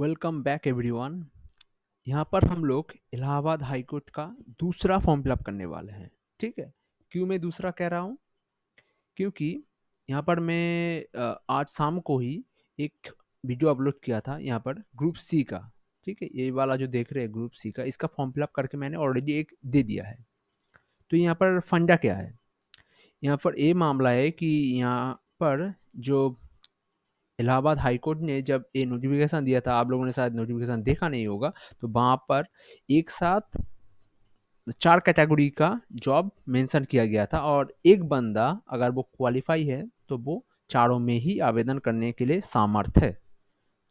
Welcome back everyone. यहाँ पर हम लोग इलाहाबाद हाई कोर्ट का दूसरा फॉर्म फिलअप करने वाले हैं। ठीक है। क्यों मैं दूसरा कह रहा हूँ? क्योंकि यहाँ पर मैं आज शाम को ही एक वीडियो अपलोड किया था यहाँ पर ग्रुप सी का। ठीक है, ये वाला जो देख रहे हैं ग्रुप सी का, इसका फॉर्म फिलअप करके मैंने ऑलरेडी एक दे दिया है। तो यहाँ पर फंडा क्या है? यहाँ पर ये मामला है कि यहाँ पर जो इलाहाबाद हाई कोर्ट ने जब ये नोटिफिकेशन दिया था, आप लोगों ने शायद नोटिफिकेशन देखा नहीं होगा, तो वहाँ पर एक साथ 4 कैटेगरी का जॉब मेंशन किया गया था और एक बंदा अगर वो क्वालिफाई है तो वो चारों में ही आवेदन करने के लिए सामर्थ है।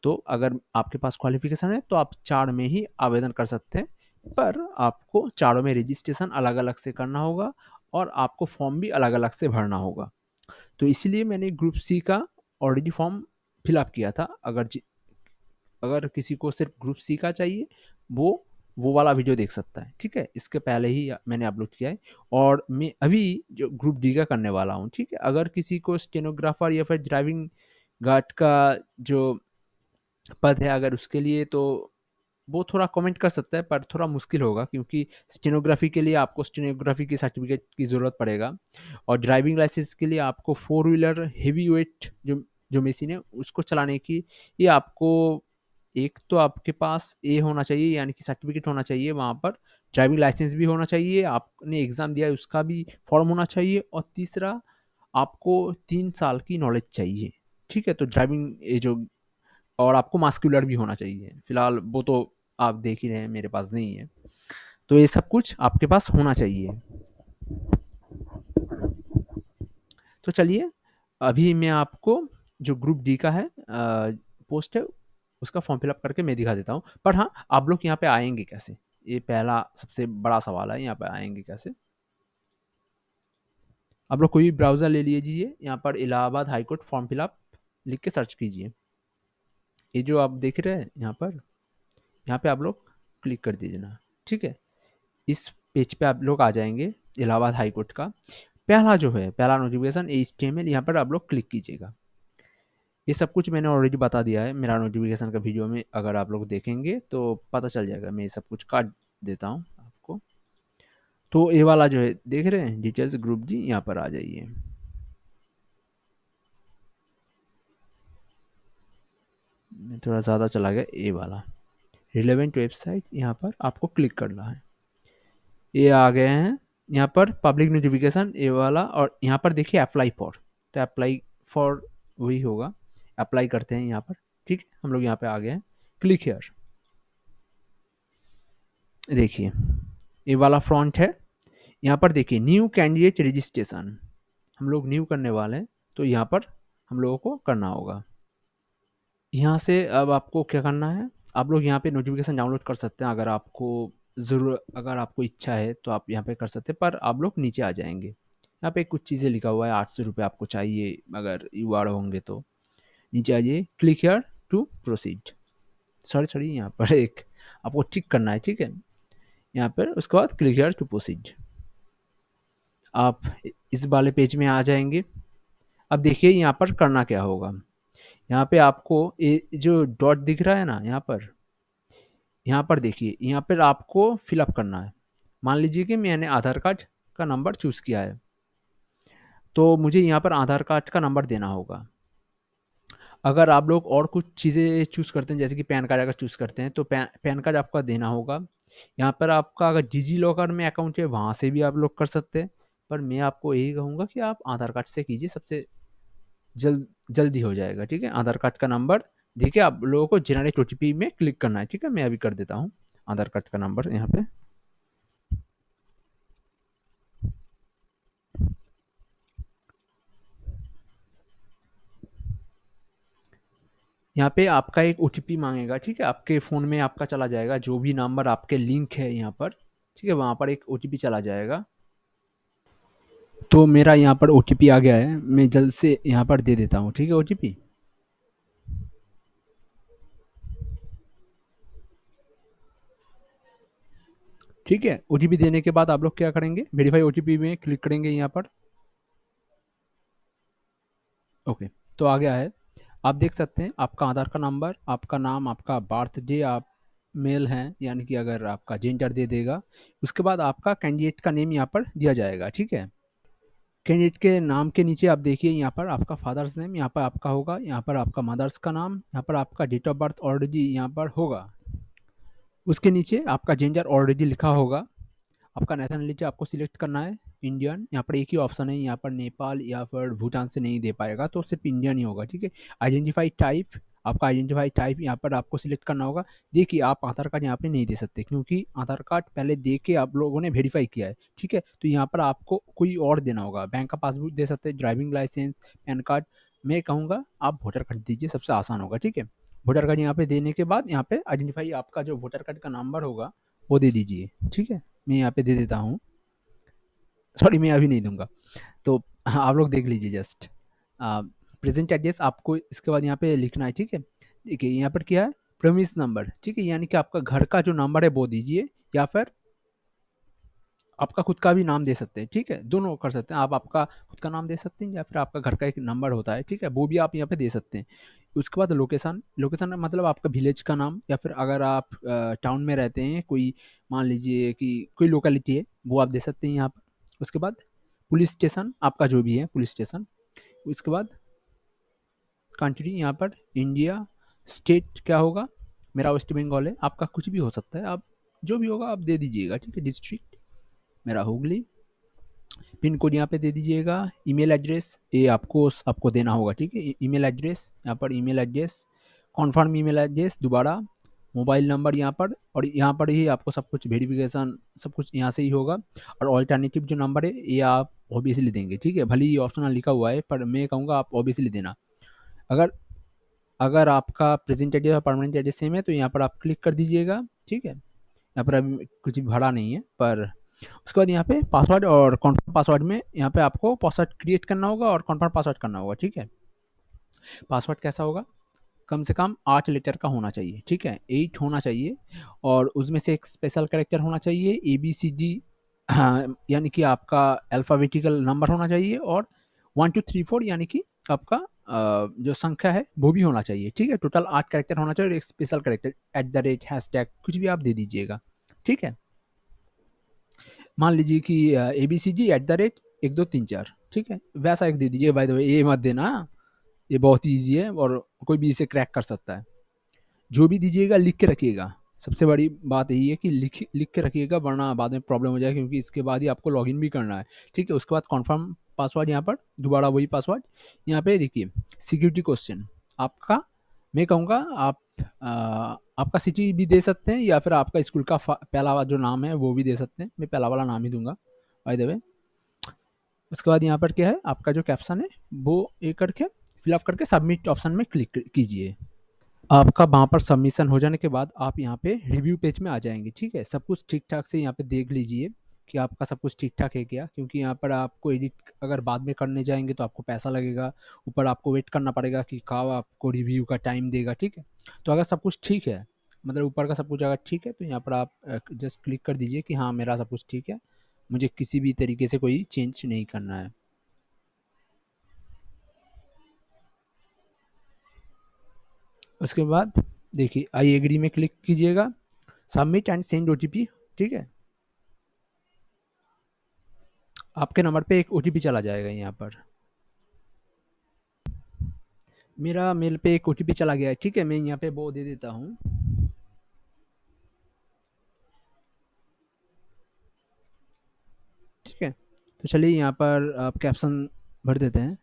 तो अगर आपके पास क्वालिफिकेशन है तो आप 4 में ही आवेदन कर सकते हैं, पर आपको चारों में रजिस्ट्रेशन अलग-अलग से करना होगा और आपको फॉर्म भी अलग-अलग से भरना होगा। तो इसलिए मैंने ग्रुप सी का ऑलरेडी फॉर्म फिलअप किया था। अगर किसी को सिर्फ ग्रुप सी का चाहिए, वो वाला वीडियो देख सकता है। ठीक है, इसके पहले ही मैंने अपलोड किया है और मैं अभी जो ग्रुप डी का करने वाला हूँ। ठीक है, अगर किसी को स्टेनोग्राफर या फिर ड्राइविंग गार्ड का जो पद है अगर उसके लिए, तो वो थोड़ा कमेंट कर सकता है, पर थोड़ा मुश्किल होगा क्योंकि स्टेनोग्राफी के लिए आपको स्टेनोग्राफी की सर्टिफिकेट की ज़रूरत पड़ेगा और ड्राइविंग लाइसेंस के लिए आपको फोर व्हीलर हेवी वेट जो जो मशीन है उसको चलाने की, ये आपको एक तो आपके पास ये होना चाहिए, यानी कि सर्टिफिकेट होना चाहिए वहाँ पर, ड्राइविंग लाइसेंस भी होना चाहिए, आपने एग्ज़ाम दिया है उसका भी फॉर्म होना चाहिए और तीसरा आपको 3 साल की नॉलेज चाहिए। ठीक है, तो ड्राइविंग ये जो, और आपको मास्कुलर भी होना चाहिए। फिलहाल वो तो आप देख ही रहे हैं मेरे पास नहीं है, तो ये सब कुछ आपके पास होना चाहिए। तो चलिए, अभी मैं आपको जो ग्रुप डी का है पोस्ट है उसका फॉर्म फिलअप करके मैं दिखा देता हूँ। पर हाँ, आप लोग यहाँ पे आएंगे कैसे, ये पहला सबसे बड़ा सवाल है, यहाँ पे आएंगे कैसे? आप लोग कोई ब्राउज़र ले लीजिए, यहाँ पर Allahabad high court form fill up लिख के सर्च कीजिए। ये जो आप देख रहे हैं यहाँ पे आप लोग क्लिक कर दीजिए ना। ठीक है, इस पेज पे आप लोग आ जाएंगे इलाहाबाद हाई कोर्ट का। पहला जो है, पहला नोटिफिकेशन HTML, यहाँ पर आप लोग क्लिक कीजिएगा। ये सब कुछ मैंने ऑलरेडी बता दिया है मेरा नोटिफिकेशन का वीडियो में, अगर आप लोग देखेंगे तो पता चल जाएगा। मैं ये सब कुछ काट देता हूँ आपको। तो ये वाला जो है देख रहे हैं डिटेल्स ग्रुप जी, यहाँ पर आ जाइए। मैं थोड़ा ज़्यादा चला गया, ये वाला रिलेवेंट वेबसाइट, यहाँ पर आपको क्लिक करना है। ये आ गए हैं यहाँ पर पब्लिक नोटिफिकेशन, ये वाला, और यहाँ पर देखिए अप्लाई फॉर, तो अप्लाई फॉर वही होगा। अप्लाई करते हैं यहाँ पर। ठीक है, हम लोग यहाँ पे आ गए हैं, क्लिक हियर। देखिए ये वाला फ्रंट है, यहाँ पर देखिए न्यू कैंडिडेट रजिस्ट्रेशन, हम लोग न्यू करने वाले हैं, तो यहाँ पर हम लोगों को करना होगा। यहाँ से अब आपको क्या करना है, आप लोग यहाँ पे नोटिफिकेशन डाउनलोड कर सकते हैं, अगर आपको ज़रूर, अगर आपको इच्छा है तो आप यहाँ पे कर सकते हैं, पर आप लोग नीचे आ जाएंगे, यहाँ पे कुछ चीज़ें लिखा हुआ है, 800 रुपये आपको चाहिए अगर यूआर होंगे तो। नीचे आइए, click here to proceed. Sorry यहाँ पर एक आपको टिक करना है। ठीक है, यहाँ पर उसके बाद क्लिक हियर टू प्रोसीड, आप इस वाले पेज में आ जाएंगे। अब देखिए यहाँ पर करना क्या होगा। यहाँ पे आपको ये जो डॉट दिख रहा है ना, यहाँ पर देखिए, यहाँ पर आपको फिलअप करना है। मान लीजिए कि मैंने आधार कार्ड का नंबर चूज़ किया है, तो मुझे यहाँ पर आधार कार्ड का नंबर देना होगा। अगर आप लोग और कुछ चीज़ें चूज़ करते हैं, जैसे कि पैन कार्ड अगर चूज़ करते हैं, तो पैन कार्ड आपका देना होगा। यहाँ पर आपका अगर डिजी लॉकर में अकाउंट है, वहाँ से भी आप लोग कर सकते हैं, पर मैं आपको यही कहूँगा कि आप आधार कार्ड से कीजिए, सबसे जल्दी हो जाएगा। ठीक है, आधार कार्ड का नंबर देखिए, आप लोगों को जनरेट ओटीपी में क्लिक करना है। ठीक है, मैं अभी कर देता हूँ आधार कार्ड का नंबर यहाँ पे। यहाँ पे आपका एक ओटीपी मांगेगा। ठीक है, आपके फ़ोन में आपका चला जाएगा, जो भी नंबर आपके लिंक है यहाँ पर, ठीक है, वहाँ पर एक ओटीपी चला जाएगा। तो मेरा यहाँ पर ओटीपी आ गया है, मैं जल्द से यहाँ पर दे देता हूँ। ठीक है, ओटीपी। ठीक है, ओटीपी देने के बाद आप लोग क्या करेंगे, वेरीफाई ओटीपी में क्लिक करेंगे यहाँ पर। ओके, तो आ गया है। आप देख सकते हैं आपका आधार का नंबर, आपका नाम, आपका बर्थडे, आप मेल हैं यानी कि अगर आपका जेंडर दे देगा। उसके बाद आपका कैंडिडेट का नेम यहाँ पर दिया जाएगा, ठीक है। कैंडिडेट के नाम के नीचे आप देखिए यहाँ पर आपका फादर्स नेम यहाँ पर आपका होगा, यहाँ पर आपका मदर्स का नाम, यहाँ पर आपका डेट ऑफ बर्थ ऑलरेडी यहाँ पर होगा। उसके नीचे आपका जेंडर ऑलरेडी लिखा होगा। आपका नेशनलिटी आपको सिलेक्ट करना है, इंडियन। यहाँ पर एक ही ऑप्शन है, यहाँ पर नेपाल या फिर भूटान से नहीं दे पाएगा, तो सिर्फ इंडियन ही होगा, ठीक है। आइडेंटिफाई टाइप, आपका आइडेंटिफाई टाइप यहाँ पर आपको सिलेक्ट करना होगा। देखिए आप आधार कार्ड यहाँ पे नहीं दे सकते, क्योंकि आधार कार्ड पहले दे के आप लोगों ने वेरीफाई किया है, ठीक है। तो यहाँ पर आपको कोई और देना होगा। बैंक का पासबुक दे सकते हैं, ड्राइविंग लाइसेंस, पैन कार्ड। मैं कहूँगा आप वोटर कार्ड दीजिए, सबसे आसान होगा, ठीक है। वोटर कार्ड यहाँ पे देने के बाद यहाँ पे आइडेंटिफाई आपका जो वोटर कार्ड का नंबर होगा वो दे दीजिए, ठीक है। मैं यहाँ पे दे देता हूँ, सॉरी मैं अभी नहीं दूंगा। तो हाँ, आप लोग देख लीजिए जस्ट। प्रेजेंट एड्रेस आपको इसके बाद यहाँ पे लिखना है, ठीक है। देखिए यहाँ पर क्या है, प्रमिस नंबर, ठीक है, यानी कि आपका घर का जो नंबर है वो दीजिए, या फिर आपका खुद का भी नाम दे सकते हैं, ठीक है। दोनों कर सकते हैं आप, आपका खुद का नाम दे सकते हैं या फिर आपका घर का एक नंबर होता है, ठीक है, वो भी आप यहाँ पे दे सकते हैं। उसके बाद लोकेशन, लोकेशन मतलब आपका विलेज का नाम, या फिर अगर आप टाउन में रहते हैं, कोई मान लीजिए कि कोई लोकेलिटी है, वो आप दे सकते हैं यहाँ पर। उसके बाद पुलिस स्टेशन आपका जो भी है पुलिस स्टेशन। उसके बाद कंट्री यहाँ पर इंडिया, स्टेट क्या होगा, मेरा वेस्ट बंगाल है, आपका कुछ भी हो सकता है, आप जो भी होगा आप दे दीजिएगा, ठीक है। डिस्ट्रिक्ट मेरा हुगली, पिन कोड यहाँ पे दे दीजिएगा। ईमेल एड्रेस ये आपको आपको देना होगा, ठीक है। ईमेल एड्रेस यहाँ पर, email address, confirm email address दोबारा, मोबाइल नंबर यहाँ पर, और यहाँ पर ही आपको सब कुछ वेरिफिकेशन सब कुछ यहाँ से ही होगा। और ऑल्टरनेटिव जो नंबर है ये आप ऑब्वियसली देंगे, ठीक है। भले ही ऑप्शनल लिखा हुआ है, पर मैं कहूँगा आप ऑब्वियसली देना। अगर अगर आपका प्रेजेंट एड्रेस और परमानेंट एड्रेस सेम है तो यहाँ पर आप क्लिक कर दीजिएगा, ठीक है। यहाँ पर अभी कुछ भी भरा नहीं है, पर उसके बाद यहाँ पे पासवर्ड और कॉन्फर्म पासवर्ड में यहाँ पे आपको पासवर्ड क्रिएट करना होगा और कॉन्फर्म पासवर्ड करना होगा, ठीक है। पासवर्ड कैसा होगा, कम से कम 8 लेटर का होना चाहिए, ठीक है, 8 होना चाहिए। और उसमें से एक स्पेशल कैरेक्टर होना चाहिए, ABCD, यानी कि आपका अल्फ़ाबेटिकल नंबर होना चाहिए, और 1 2 3 4 यानी कि आपका जो संख्या है वो भी होना चाहिए, ठीक है। टोटल 8 कैरेक्टर होना चाहिए और एक special character, at the rate, hashtag, कुछ भी आप दे दीजिएगा, ठीक है। मान लीजिए कि ABCD एट द रेट 1 2 3 4, ठीक है, वैसा एक दे दीजिए। बाय द वे ये मत देना, ये बहुत ईजी है और कोई भी इसे क्रैक कर सकता है। जो भी दीजिएगा लिख के रखिएगा, सबसे बड़ी बात यही है कि लिख लिख के रखिएगा, वरना बाद में प्रॉब्लम हो जाए, क्योंकि इसके बाद ही आपको लॉगिन भी करना है, ठीक है। उसके बाद कॉन्फर्म पासवर्ड, यहाँ पर दोबारा वही पासवर्ड। यहाँ पे देखिए सिक्योरिटी क्वेश्चन आपका, मैं कहूँगा आप आपका सिटी भी दे सकते हैं, या फिर आपका स्कूल का पहला वाला जो नाम है वो भी दे सकते हैं। मैं पहला वाला नाम ही दूंगा, बाय द वे। उसके बाद यहाँ पर क्या है, आपका जो कैप्शन है वो ये करके फिलअप करके सबमिट ऑप्शन में क्लिक कीजिए। आपका वहाँ पर सबमिशन हो जाने के बाद आप यहाँ पे रिव्यू पेज में आ जाएंगे, ठीक है। सब कुछ ठीक ठाक से यहाँ पे देख लीजिए कि आपका सब कुछ ठीक ठाक है क्या, क्योंकि यहाँ पर आपको एडिट अगर बाद में करने जाएंगे तो आपको पैसा लगेगा, ऊपर आपको वेट करना पड़ेगा कि कब आपको रिव्यू का टाइम देगा, ठीक है। तो अगर सब कुछ ठीक है, मतलब ऊपर का सब कुछ अगर ठीक है, तो यहाँ पर आप जस्ट क्लिक कर दीजिए कि हाँ मेरा सब कुछ ठीक है, मुझे किसी भी तरीके से कोई चेंज नहीं करना है। उसके बाद देखिए आई एग्री में क्लिक कीजिएगा, सबमिट एंड सेंड OTP, ठीक है। आपके नंबर पे एक OTP चला जाएगा यहाँ पर। मेरा मेल पे एक OTP चला गया है, ठीक है, मैं यहाँ पे वो दे देता हूँ, ठीक है। तो चलिए यहाँ पर आप कैप्शन भर देते हैं,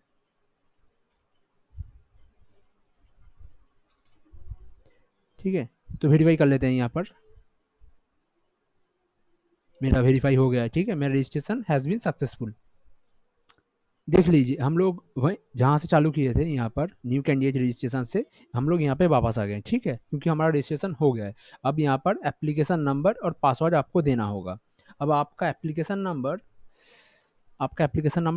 ठीक है। तो वेरीफाई कर लेते हैं यहाँ पर, मेरा वेरीफाई हो गया है, ठीक है, मेरा रजिस्ट्रेशन हैज़ बीन सक्सेसफुल। देख लीजिए हम लोग वहीं जहाँ से चालू किए थे, यहाँ पर न्यू कैंडिडेट रजिस्ट्रेशन से हम लोग यहाँ पे वापस आ गए, ठीक है, क्योंकि हमारा रजिस्ट्रेशन हो गया है। अब यहाँ पर एप्लीकेशन नंबर और पासवर्ड आपको देना होगा। अब आपका एप्लीकेशन नंबर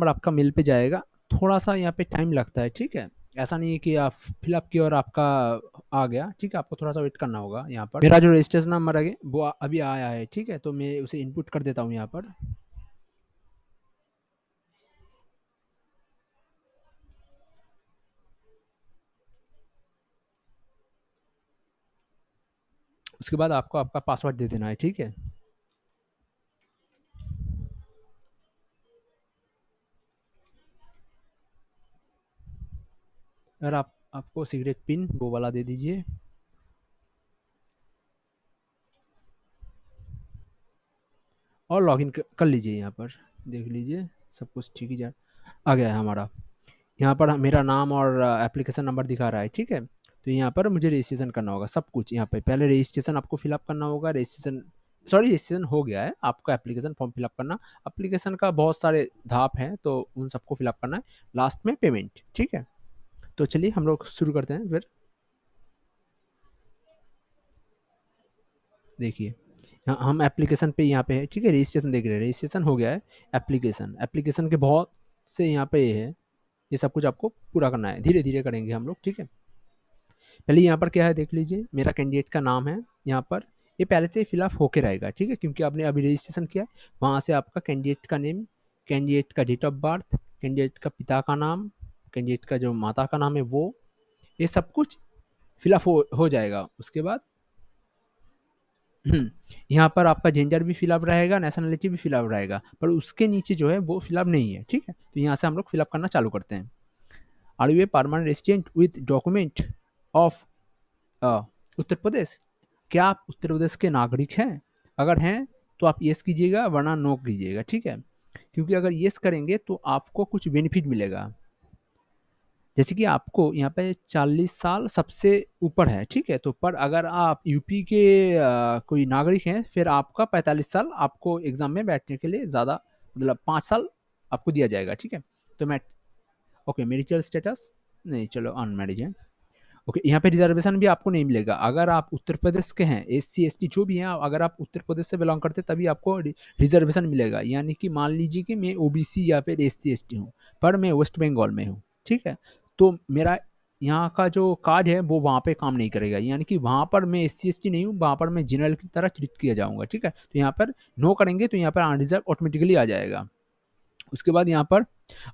आपका मेल पे जाएगा, थोड़ा सा यहाँ पे टाइम लगता है, ठीक है। ऐसा नहीं है कि आप फिलअप किया और आपका आ गया, ठीक है, आपको थोड़ा सा वेट करना होगा। यहाँ पर मेरा जो रजिस्ट्रेशन नंबर है वो अभी आया है, ठीक है, तो मैं उसे इनपुट कर देता हूँ यहाँ पर। उसके बाद आपको आपका पासवर्ड दे देना है, ठीक है। अगर आपको सिगरेट पिन वो वाला दे दीजिए। और लॉगिन कर लीजिए, यहाँ पर देख लीजिए सब कुछ ठीक ही जा आ गया है हमारा। यहाँ पर मेरा नाम और एप्लीकेशन नंबर दिखा रहा है, ठीक है। तो यहाँ पर मुझे रजिस्ट्रेशन करना होगा सब कुछ। यहाँ पे पहले रजिस्ट्रेशन आपको फिलअप करना होगा। रजिस्ट्रेशन हो गया है, आपका एप्लीकेशन फॉर्म फिलअप करना। एप्लीकेशन का बहुत सारे धाप हैं, तो उन सबको फिलअप करना है। लास्ट में पेमेंट, ठीक है। तो चलिए हम लोग शुरू करते हैं फिर। देखिए हम एप्लीकेशन पे यहाँ पे है, ठीक है। रजिस्ट्रेशन देख रहे हैं, रजिस्ट्रेशन हो गया है। एप्लीकेशन एप्लीकेशन के बहुत से यहाँ पे ये है, ये सब कुछ आपको पूरा करना है। धीरे धीरे करेंगे हम लोग, ठीक है। पहले यहाँ पर क्या है देख लीजिए, मेरा कैंडिडेट का नाम है यहाँ पर। ये पहले से फिलअप होके रहेगा, ठीक है, क्योंकि आपने अभी रजिस्ट्रेशन किया है। वहाँ से आपका कैंडिडेट का नेम, कैंडिडेट का डेट ऑफ बर्थ, कैंडिडेट का पिता का नाम, कैंडिडेट का जो माता का नाम है वो, ये सब कुछ फिलअप हो जाएगा। उसके बाद यहाँ पर आपका जेंडर भी फिलअप रहेगा, नेशनलिटी भी फिलअप रहेगा, पर उसके नीचे जो है वो फिलअप नहीं है, ठीक है। तो यहाँ से हम लोग फिलअप करना चालू करते हैं। Are you a permanent resident with document of Uttar Pradesh? क्या आप उत्तर प्रदेश के नागरिक हैं? अगर हैं तो आप येस कीजिएगा, वरना नो कीजिएगा, ठीक है। क्योंकि अगर येस करेंगे तो आपको कुछ बेनिफिट मिलेगा। जैसे कि आपको यहाँ पे 40 साल सबसे ऊपर है, ठीक है। तो पर अगर आप यूपी के कोई नागरिक हैं, फिर आपका 45 साल आपको एग्जाम में बैठने के लिए ज़्यादा, मतलब 5 साल आपको दिया जाएगा, ठीक है। तो मैं ओके, मेरिटल स्टेटस नहीं, चलो अनमैरिड है। ओके, यहाँ पे रिजर्वेशन भी आपको नहीं मिलेगा। अगर आप उत्तर प्रदेश के हैं, एससी एसटी जो भी हैं, अगर आप उत्तर प्रदेश से बिलोंग करते हैं तभी आपको रिजर्वेशन मिलेगा। यानी कि मान लीजिए कि मैं ओबीसी या फिर एससी एसटी हूँ, पर मैं वेस्ट बंगाल में हूँ, ठीक है। तो मेरा यहाँ का जो कार्ड है वो वहाँ पे काम नहीं करेगा। यानी कि वहाँ पर मैं एससी एसटी नहीं हूँ, वहाँ पर मैं जनरल की तरह ट्रीट किया जाऊँगा, ठीक है। तो यहाँ पर नो करेंगे तो यहाँ पर अनरिजर्व ऑटोमेटिकली आ जाएगा। उसके बाद यहाँ पर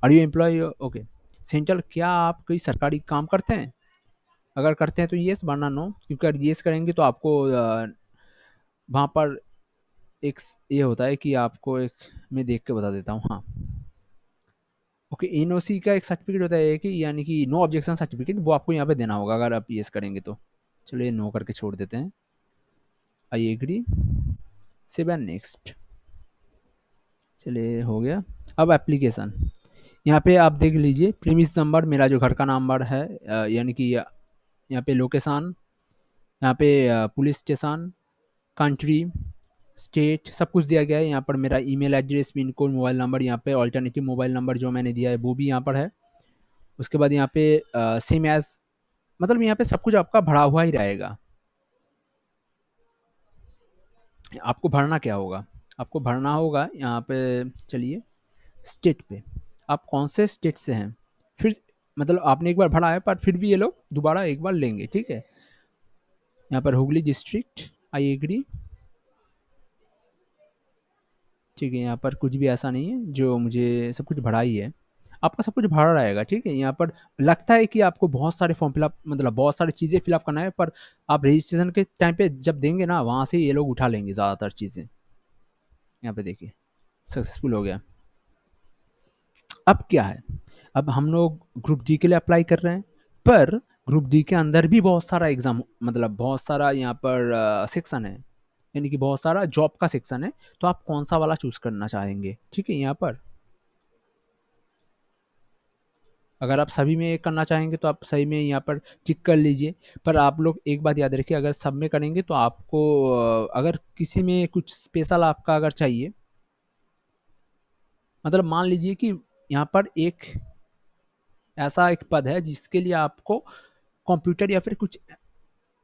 are you employ, okay. Central, क्या आप कोई सरकारी काम करते हैं? अगर करते हैं तो येस, वरना नो। क्योंकि अगर येस करेंगे तो आपको वहाँ पर एक ये होता है कि आपको एक, मैं देख के बता देता हूँ, हाँ। ओके, एनओसी का एक सर्टिफिकेट होता है कि, यानी कि नो ऑब्जेक्शन सर्टिफिकेट, वो आपको यहाँ पे देना होगा अगर आप येस करेंगे तो। चलिए नो करके छोड़ देते हैं। I agree, save and next. चलिए हो गया। अब एप्लीकेशन, यहाँ पे आप देख लीजिए प्रीमिस नंबर, मेरा जो घर का नंबर है, यानी कि यहाँ पे लोकेशन, यहाँ पे पुलिस स्टेशन, कंट्री, स्टेट, सब कुछ दिया गया है। यहाँ पर मेरा email address, pin code, mobile number, यहाँ पे ऑल्टरनेटिव मोबाइल नंबर जो मैंने दिया है वो भी यहाँ पर है। उसके बाद यहाँ पे सेम एज, मतलब यहाँ पे सब कुछ आपका भरा हुआ ही रहेगा। आपको भरना क्या होगा, आपको भरना होगा यहाँ पे, चलिए स्टेट पे, आप कौन से स्टेट से हैं। फिर मतलब आपने एक बार भरा है, पर फिर भी ये लोग दोबारा एक बार लेंगे, ठीक है। यहाँ पर हुगली डिस्ट्रिक्ट, आई एग्री, ठीक है। यहाँ पर कुछ भी ऐसा नहीं है, जो मुझे सब कुछ भरा ही है। आपका सब कुछ भरा रहेगा, ठीक है। यहाँ पर लगता है कि आपको बहुत सारे फॉर्म फिलअप, मतलब बहुत सारी चीज़ें फिलअप करना है, पर आप रजिस्ट्रेशन के टाइम पे जब देंगे ना, वहाँ से ये लोग उठा लेंगे ज़्यादातर चीज़ें। यहाँ पे देखिए सक्सेसफुल हो गया। अब क्या है, अब हम लोग ग्रुप डी के लिए अप्लाई कर रहे हैं, पर ग्रुप डी के अंदर भी बहुत सारा एग्जाम, मतलब बहुत सारा यहाँ पर सेक्शन है, यानी कि बहुत सारा जॉब का सेक्शन है। तो आप कौन सा वाला चूज करना चाहेंगे, ठीक है। यहाँ पर अगर आप सभी में एक करना चाहेंगे तो आप सही में यहाँ पर टिक कर लीजिए। पर आप लोग एक बात याद रखिए, अगर सब में करेंगे तो आपको अगर किसी में कुछ स्पेशल आपका अगर चाहिए, मतलब मान लीजिए कि यहाँ पर एक ऐसा एक पद है जिसके लिए आपको कंप्यूटर या फिर कुछ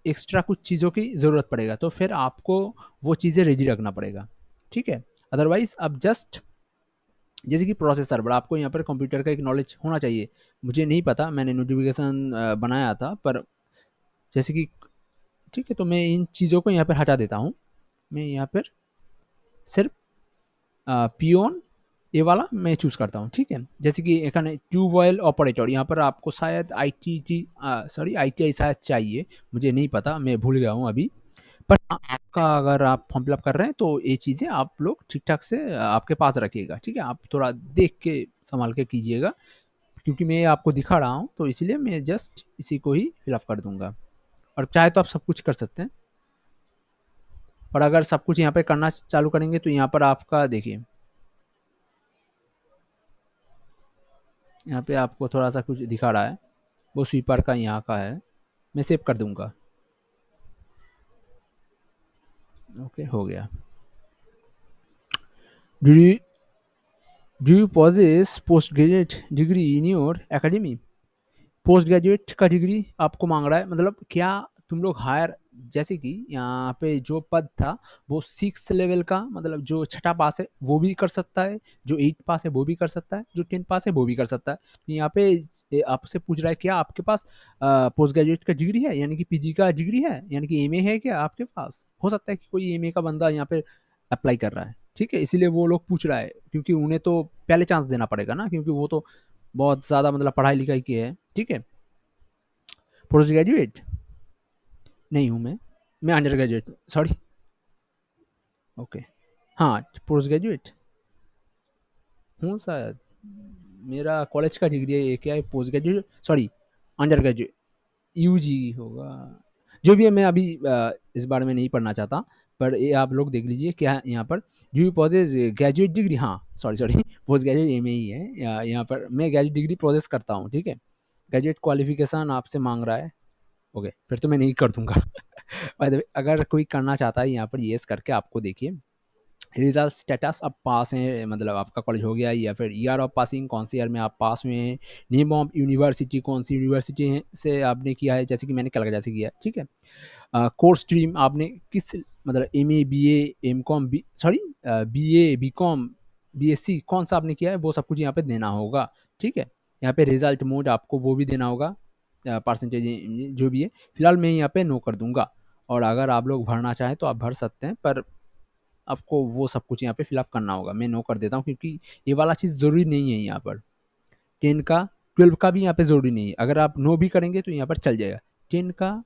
एक्स्ट्रा कुछ चीज़ों की ज़रूरत पड़ेगा, तो फिर आपको वो चीज़ें रेडी रखना पड़ेगा, ठीक है। अदरवाइज अब जस्ट जैसे कि प्रोसेसर, बट आपको यहाँ पर कंप्यूटर का एक नॉलेज होना चाहिए। मुझे नहीं पता, मैंने नोटिफिकेशन बनाया था, पर जैसे कि ठीक है, तो मैं इन चीज़ों को यहाँ पर हटा देता हूँ। मैं यहाँ पर सिर्फ पियोन ये वाला मैं चूज़ करता हूँ, ठीक है। जैसे कि एखाने ट्यूबवेल ऑपरेटर, यहाँ पर आपको शायद I T T, sorry ITI शायद चाहिए, मुझे नहीं पता, मैं भूल गया हूँ अभी। पर हाँ, आपका अगर आप फॉर्म फिलअप कर रहे हैं तो ये चीज़ें आप लोग ठीक-ठाक से आपके पास रखिएगा, ठीक है? आप थोड़ा देख के सँभाल के कीजिएगा, क्योंकि मैं आपको दिखा रहा हूँ, तो इसलिए मैं जस्ट इसी को ही फिलअप कर दूँगा। और चाहे तो आप सब कुछ कर सकते हैं, और अगर सब कुछ यहाँ पे करना चालू करेंगे तो यहाँ पर आपका देखिए, यहाँ पे आपको थोड़ा-सा कुछ दिखा रहा है, वो स्वीपर का यहाँ का है, मैं सेव कर दूँगा। ओके, हो गया। Do you do you possess post graduate degree in your academy? Post graduate का डिग्री आपको मांग रहा है, मतलब क्या तुम लोग हायर, जैसे कि यहाँ पे जो पद था वो 6 लेवल का, मतलब जो छठा पास है वो भी कर सकता है, जो 8 पास है वो भी कर सकता है, जो 10 पास है वो भी कर सकता है। तो यहाँ पे आपसे पूछ रहा है क्या आपके पास पोस्ट ग्रेजुएट का डिग्री है, यानी कि पीजी का डिग्री है, यानी कि एमए है क्या आपके पास? हो सकता है कि कोई एमए का बंदा यहाँ पे अप्लाई कर रहा है, ठीक है, इसीलिए वो लोग पूछ रहा है, क्योंकि उन्हें तो पहले चांस देना पड़ेगा ना, क्योंकि वो तो बहुत ज़्यादा मतलब पढ़ाई लिखाई की है, ठीक है। पोस्ट ग्रेजुएट नहीं हूँ मैं अंडर ग्रेजुएट, सॉरी। ओके, हाँ, पोस्ट ग्रेजुएट हूँ शायद, मेरा कॉलेज का डिग्री है, ये क्या है, post graduate sorry, under graduate, UG होगा, जो भी है, मैं अभी इस बारे में नहीं पढ़ना चाहता, पर ये आप लोग देख लीजिए क्या है यहाँ पर। Do you process graduate degree, हाँ sorry sorry, post graduate M ही है, यहाँ पर मैं ग्रेजुएट डिग्री प्रोसेस करता हूँ, ठीक है। ग्रेजुएट क्वालिफिकेशन आपसे मांग रहा है, ओके, फिर तो मैं नहीं कर दूंगा। बाय द वे, अगर कोई करना चाहता है यहाँ पर येस करके आपको देखिए, रिजल्ट स्टेटस अब पास हैं, मतलब आपका कॉलेज हो गया, या फिर ईयर ऑफ पासिंग, कौन सी ईयर में आप पास हुए हैं, नेम ऑफ यूनिवर्सिटी, कौन सी यूनिवर्सिटी से आपने किया है, जैसे कि मैंने कलकत्ता से किया है, ठीक है। कोर्स स्ट्रीम आपने किस, मतलब M A B M com B sorry B A B com B S C कौन सा आपने किया है, वो सब कुछ यहाँ पे देना होगा, ठीक है। यहाँ पे रिजल्ट मोड आपको वो भी देना होगा, परसेंटेज जो भी है, फिलहाल मैं यहाँ पे नो कर दूंगा। और अगर आप लोग भरना चाहें तो आप भर सकते हैं, पर आपको वो सब कुछ यहाँ पे फिलअप करना होगा, मैं नो कर देता हूँ, क्योंकि ये वाला चीज़ ज़रूरी नहीं है यहाँ पर। 10 का 12 का भी यहाँ पे ज़रूरी नहीं है, अगर आप नो भी करेंगे तो यहाँ पर चल जाएगा। 10 का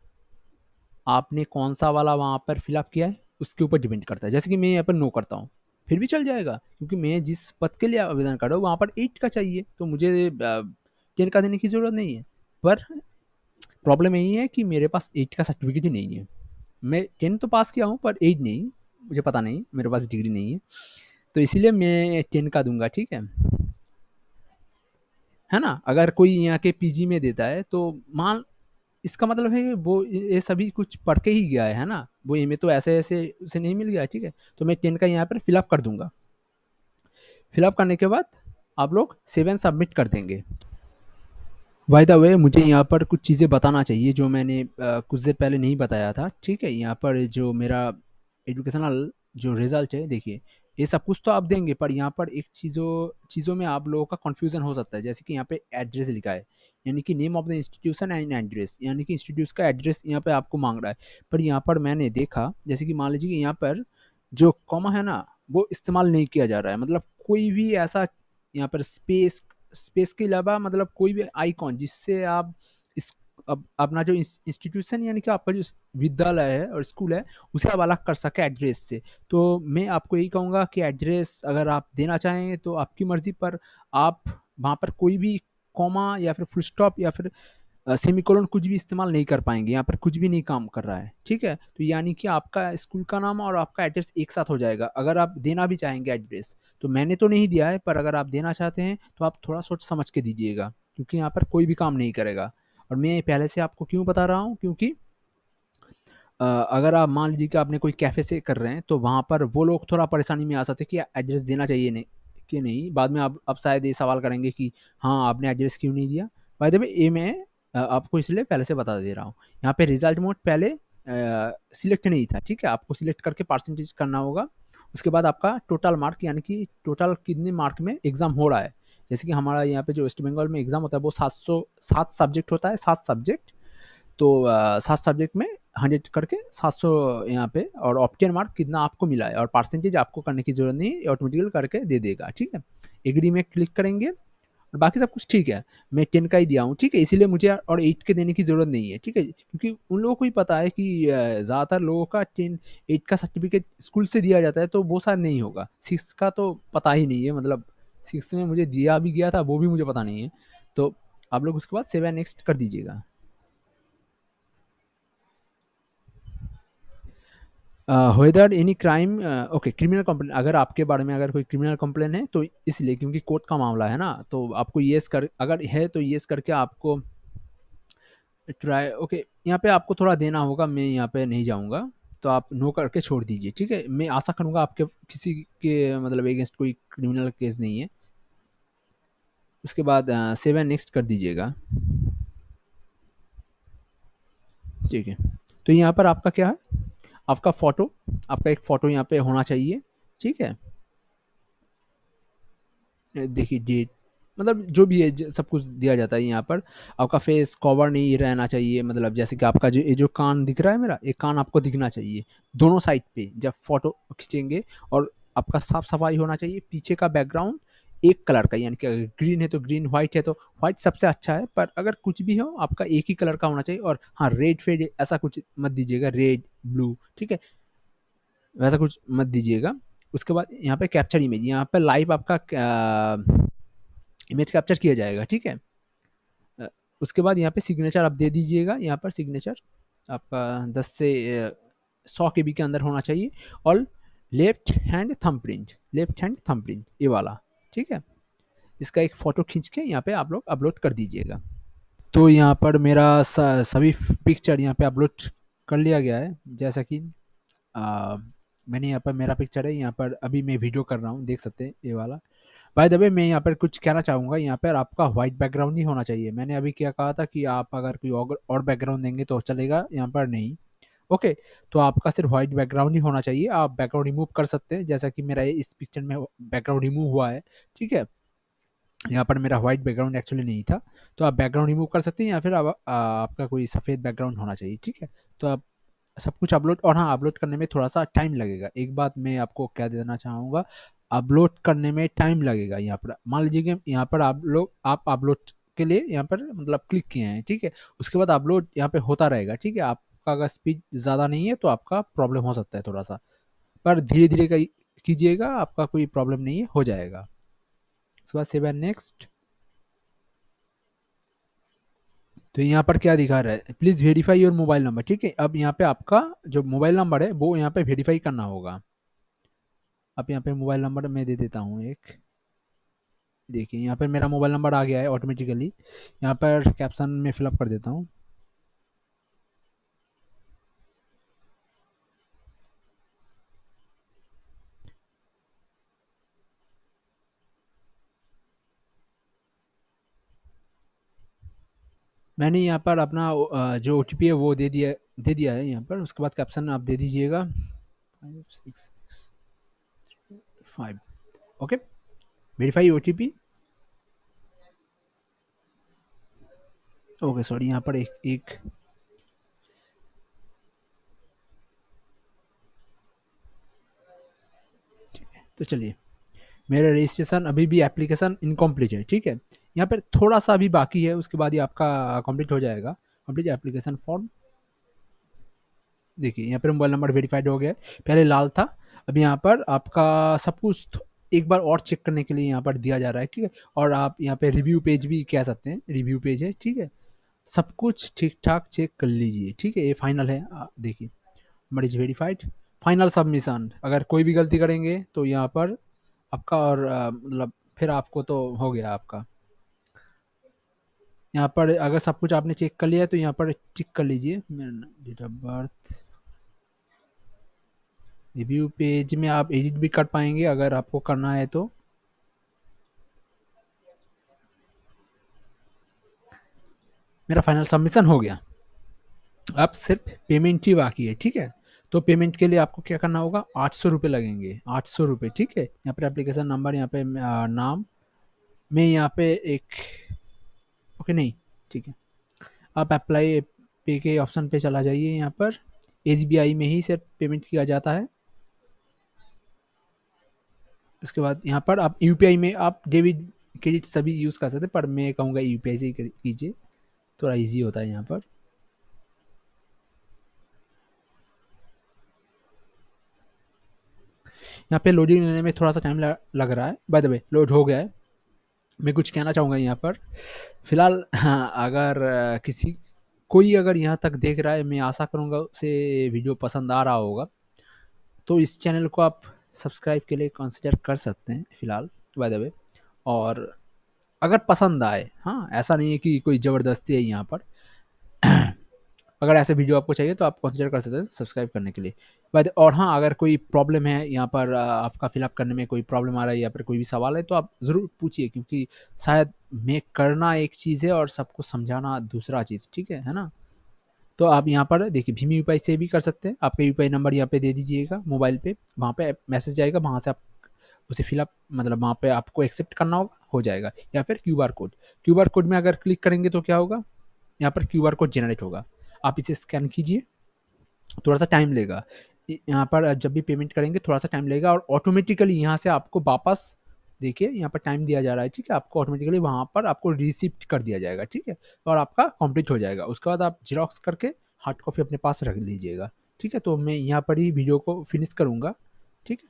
आपने कौन सा वाला वहाँ पर फिलअप किया है उसके ऊपर डिपेंड करता है, जैसे कि मैं यहाँ पर नो करता हूँ फिर भी चल जाएगा, क्योंकि मैं जिस पद के लिए आवेदन कर रहा हूँ वहाँ पर 8 का चाहिए, तो मुझे 10 का देने की ज़रूरत नहीं है। पर प्रॉब्लम यही है कि मेरे पास 8 का सर्टिफिकेट ही नहीं है, मैं 10 तो पास किया हूँ पर 8 नहीं, मुझे पता नहीं, मेरे पास डिग्री नहीं है, तो इसीलिए मैं 10 का दूंगा, ठीक है ना। अगर कोई यहाँ के पीजी में देता है तो मान, इसका मतलब है वो ये सभी कुछ पढ़ के ही गया है ना, वो एमए तो ऐसे ऐसे उसे नहीं मिल गया, ठीक है। तो मैं 10 का यहाँ पर फिलअप कर दूंगा, फिलअप करने के बाद आप लोग 7 सबमिट कर देंगे। बाय द वे, मुझे यहाँ पर कुछ चीज़ें बताना चाहिए जो मैंने कुछ देर पहले नहीं बताया था, ठीक है। यहाँ पर जो मेरा एजुकेशनल जो रिजल्ट है, देखिए, ये सब कुछ तो आप देंगे, पर यहाँ पर एक चीज़ों में आप लोगों का कन्फ्यूज़न हो सकता है, जैसे कि यहाँ पे एड्रेस लिखा है, यानी कि name of the institution and address, यानी कि इंस्टीट्यूट का एड्रेस यहाँ पे आपको मांग रहा है। पर यहाँ पर मैंने देखा, जैसे कि मान लीजिए कि यहाँ पर जो कॉमा है ना, वो इस्तेमाल नहीं किया जा रहा है, मतलब कोई भी ऐसा यहाँ पर स्पेस के अलावा, मतलब कोई भी आइकॉन जिससे आप इस अपना जो इंस्टीट्यूशन, यानी कि आपका जो विद्यालय है और स्कूल है, उसे आप अलग कर सके एड्रेस से। तो मैं आपको यही कहूँगा कि एड्रेस अगर आप देना चाहें तो आपकी मर्जी, पर आप वहाँ पर कोई भी कॉमा या फिर फुल स्टॉप या फिर सेमीकोलन कुछ भी इस्तेमाल नहीं कर पाएंगे, यहाँ पर कुछ भी नहीं काम कर रहा है, ठीक है। तो यानी कि आपका स्कूल का नाम और आपका एड्रेस एक साथ हो जाएगा, अगर आप देना भी चाहेंगे एड्रेस। तो मैंने तो नहीं दिया है, पर अगर आप देना चाहते हैं तो आप थोड़ा सोच समझ के दीजिएगा, क्योंकि यहाँ पर कोई भी काम नहीं करेगा। और मैं पहले से आपको क्यों बता रहा हूँ, क्योंकि अगर आप मान लीजिए कि आपने कोई कैफ़े से कर रहे हैं, तो वहाँ पर वो लोग थोड़ा परेशानी में आ सकते हैं कि एड्रेस देना चाहिए नहीं कि नहीं, बाद में आप शायद ये सवाल करेंगे कि हाँ, आपने एड्रेस क्यों नहीं दिया। बाय द वे, ये मैं आपको इसलिए पहले से बता दे रहा हूँ। यहाँ पे रिजल्ट मोड पहले सिलेक्ट नहीं था, ठीक है, आपको सिलेक्ट करके परसेंटेज करना होगा। उसके बाद आपका टोटल मार्क, यानी कि टोटल कितने मार्क में एग्जाम हो रहा है। जैसे कि हमारा यहाँ पे जो वेस्ट बंगाल में एग्जाम होता है वो 707 सब्जेक्ट होता है, 7 सब्जेक्ट। तो 7 सब्जेक्ट में 100 करके 700 यहाँ पे, और ऑप्टेन मार्क कितना आपको मिला है, और परसेंटेज आपको करने की जरूरत नहीं, ऑटोमेटिकली करके दे देगा, ठीक है। एग्री में क्लिक करेंगे, और बाकी सब कुछ ठीक है, मैं 10 का ही दिया हूँ, ठीक है, इसीलिए मुझे और 8 के देने की ज़रूरत नहीं है, ठीक है, क्योंकि उन लोगों को ही पता है कि ज़्यादातर लोगों का 10 8 का सर्टिफिकेट स्कूल से दिया जाता है, तो वो शायद नहीं होगा। 6 का तो पता ही नहीं है, मतलब 6 में मुझे दिया भी गया था, वो भी मुझे पता नहीं है। तो आप लोग उसके बाद 7 नेक्स्ट कर दीजिएगा। Whether any crime, okay, criminal complain, अगर आपके बारे में अगर कोई क्रिमिनल कंप्लेन है तो इसलिए, क्योंकि कोर्ट का मामला है ना, तो आपको येस कर, अगर है तो येस करके आपको ट्राई, ओके, यहाँ पे आपको थोड़ा देना होगा, मैं यहाँ पे नहीं जाऊँगा, तो आप नो करके छोड़ दीजिए, ठीक है, मैं आशा करूँगा आपके किसी के मतलब अगेंस्ट कोई क्रिमिनल केस नहीं है। उसके बाद 7 नेक्स्ट कर दीजिएगा, ठीक है। तो यहाँ पर आपका क्या है, आपका फ़ोटो, आपका एक फ़ोटो यहाँ पे होना चाहिए, ठीक है। देखिए डेट, मतलब जो भी है सब कुछ दिया जाता है यहाँ पर। आपका फेस कवर नहीं रहना चाहिए, मतलब जैसे कि आपका जो ये जो कान दिख रहा है मेरा, ये कान आपको दिखना चाहिए दोनों साइड पे जब फोटो खींचेंगे। और आपका साफ सफाई होना चाहिए, पीछे का बैकग्राउंड एक कलर का, यानी कि अगर ग्रीन है तो ग्रीन, व्हाइट है तो व्हाइट सबसे अच्छा है, पर अगर कुछ भी हो आपका एक ही कलर का होना चाहिए। और हाँ, रेड फेड ऐसा कुछ मत दीजिएगा, रेड ब्लू, ठीक है, वैसा कुछ मत दीजिएगा। उसके बाद यहाँ पे कैप्चर इमेज, यहाँ पे लाइव आपका इमेज कैप्चर किया जाएगा, ठीक है। अ, उसके बाद यहाँ पे सिग्नेचर आप दे दीजिएगा, यहाँ पर सिग्नेचर आपका 10 से 100 के बी के अंदर होना चाहिए। और लेफ्ट हैंड थंब प्रिंट ये वाला, ठीक है। इसका एक फ़ोटो खींच के यहाँ पे आप लोग अपलोड कर दीजिएगा। तो यहाँ पर मेरा सभी पिक्चर यहाँ पे अपलोड कर लिया गया है, जैसा कि आ, मैंने यहाँ पर मेरा पिक्चर है, यहाँ पर अभी मैं वीडियो कर रहा हूँ, देख सकते हैं ये वाला। बाय द वे मैं यहाँ पर कुछ कहना चाहूँगा, यहाँ पर आपका व्हाइट बैकग्राउंड नहीं होना चाहिए। मैंने अभी क्या कहा था कि आप अगर कोई और बैकग्राउंड देंगे तो चलेगा, यहाँ पर नहीं। ओके, तो आपका सिर्फ व्हाइट बैकग्राउंड ही होना चाहिए। आप बैकग्राउंड रिमूव कर सकते हैं, जैसा कि मेरा इस पिक्चर में बैकग्राउंड रिमूव हुआ है, ठीक है। यहाँ पर मेरा व्हाइट बैकग्राउंड एक्चुअली नहीं था, तो आप बैकग्राउंड रिमूव कर सकते हैं, या फिर आपका कोई सफ़ेद बैकग्राउंड होना चाहिए, ठीक है। तो आप सब कुछ अपलोड, और हाँ, अपलोड करने में थोड़ा सा टाइम लगेगा। एक बात मैं आपको क्या देना चाहूँगा, अपलोड करने में टाइम लगेगा। यहाँ पर मान लीजिए कि यहाँ पर आप अपलोड के लिए यहाँ पर मतलब क्लिक किए हैं, ठीक है। उसके बाद अपलोड यहाँ पे होता रहेगा, ठीक है। आपका अगर स्पीड ज़्यादा नहीं है तो आपका प्रॉब्लम हो सकता है थोड़ा सा, पर धीरे धीरे कीजिएगा, आपका कोई प्रॉब्लम नहीं है, हो जाएगा। उसके बाद सेवन नेक्स्ट। तो यहाँ पर क्या दिखा रहा है, please verify your mobile number, ठीक है। अब यहाँ पे आपका जो मोबाइल नंबर है वो यहाँ पे वेरीफाई करना होगा। अब यहाँ पे मोबाइल नंबर मैं दे देता हूँ एक, देखिए यहाँ पर मेरा मोबाइल नंबर आ गया है ऑटोमेटिकली। यहाँ पर कैप्शन में फिलअप कर देता हूँ। मैंने यहाँ पर अपना जो OTP है वो दे दिया है यहाँ पर। उसके बाद कैप्शन आप दे दीजिएगा 5665, okay. Verify OTP, okay, sorry, यहाँ पर एक एक तो चलिए, मेरा रजिस्ट्रेशन अभी भी एप्लीकेशन इनकम्प्लीट है, ठीक है। यहाँ पर थोड़ा सा अभी बाकी है, उसके बाद ही आपका कंप्लीट हो जाएगा। कंप्लीट एप्लीकेशन फॉर्म, देखिए यहाँ पर मोबाइल नंबर वेरीफाइड हो गया है, पहले लाल था। अभी यहाँ पर आपका सब कुछ एक बार और चेक करने के लिए यहाँ पर दिया जा रहा है, ठीक है। और आप यहाँ पे रिव्यू पेज भी कह सकते हैं, रिव्यू पेज है, ठीक है। सब कुछ ठीक ठाक चेक कर लीजिए, ठीक है। ये फाइनल है, देखिए number is verified, final submission. अगर कोई भी गलती करेंगे तो यहाँ पर आपका और मतलब फिर आपको तो हो गया आपका। यहाँ पर अगर सब कुछ आपने चेक कर लिया है तो यहाँ पर टिक कर लीजिए, मेरा date of birth. Review page में आप एडिट भी कर पाएंगे अगर आपको करना है तो। मेरा फाइनल सबमिशन हो गया। अब सिर्फ पेमेंट ही बाकी है, ठीक है। तो पेमेंट के लिए आपको क्या करना होगा, 800 रुपये लगेंगे, 800 रुपये, ठीक है। यहाँ पर एप्लीकेशन नंबर, यहाँ पे नाम में यहाँ पे एक, ओके, नहीं, ठीक है। आप अप्लाई पे के ऑप्शन पे चला जाइए, यहाँ पर SBI में ही सिर्फ पेमेंट किया जाता है। उसके बाद यहाँ पर आप UPI में आप डेबिट क्रेडिट सभी यूज़ कर सकते हैं, पर मैं कहूँगा यूपीआई से ही कीजिए, थोड़ा ईजी होता है यहाँ पर। यहाँ पे लोडिंग लेने में थोड़ा सा टाइम लग रहा है। बाय द वे लोड हो गया है। मैं कुछ कहना चाहूँगा यहाँ पर फिलहाल। हाँ, अगर किसी कोई अगर यहाँ तक देख रहा है, मैं आशा करूँगा उसे वीडियो पसंद आ रहा होगा, तो इस चैनल को आप सब्सक्राइब के लिए कंसिडर कर सकते हैं फिलहाल, बाय द वे। और अगर पसंद आए, हाँ ऐसा नहीं है कि कोई ज़बरदस्ती है यहाँ पर। अगर ऐसे वीडियो आपको चाहिए तो आप कंसिडर कर सकते हैं सब्सक्राइब करने के लिए। बट और हाँ, अगर कोई प्रॉब्लम है यहाँ पर, आपका फिलअप करने में कोई प्रॉब्लम आ रहा है या फिर कोई भी सवाल है, तो आप ज़रूर पूछिए, क्योंकि शायद मैं करना एक चीज़ है और सबको समझाना दूसरा चीज़, ठीक है ना? तो आप यहाँ पर देखिए भीम यूपीआई से भी कर सकते हैं। आपका यूपीआई नंबर यहाँ पे दे दीजिएगा मोबाइल पे, वहाँ पे मैसेज आएगा, वहाँ से आप उसे फिलअप मतलब वहाँ पे आपको एक्सेप्ट करना होगा, हो जाएगा। या फिर क्यूआर कोड, क्यूआर कोड में अगर क्लिक करेंगे तो क्या होगा, यहाँ पर क्यूआर कोड जनरेट होगा, आप इसे स्कैन कीजिए। थोड़ा सा टाइम लेगा, यहाँ पर जब भी पेमेंट करेंगे थोड़ा सा टाइम लेगा, और ऑटोमेटिकली यहाँ से आपको वापस, देखिए यहाँ पर टाइम दिया जा रहा है, ठीक है, आपको ऑटोमेटिकली वहाँ पर आपको रिसिप्ट कर दिया जाएगा, ठीक है, और आपका कंप्लीट हो जाएगा। उसके बाद आप जेरोक्स करके हार्ड कॉपी अपने पास रख लीजिएगा, ठीक है। तो मैं यहाँ पर ही वीडियो को फिनिश करूँगा, ठीक है।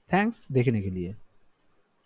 थैंक्स देखने के लिए।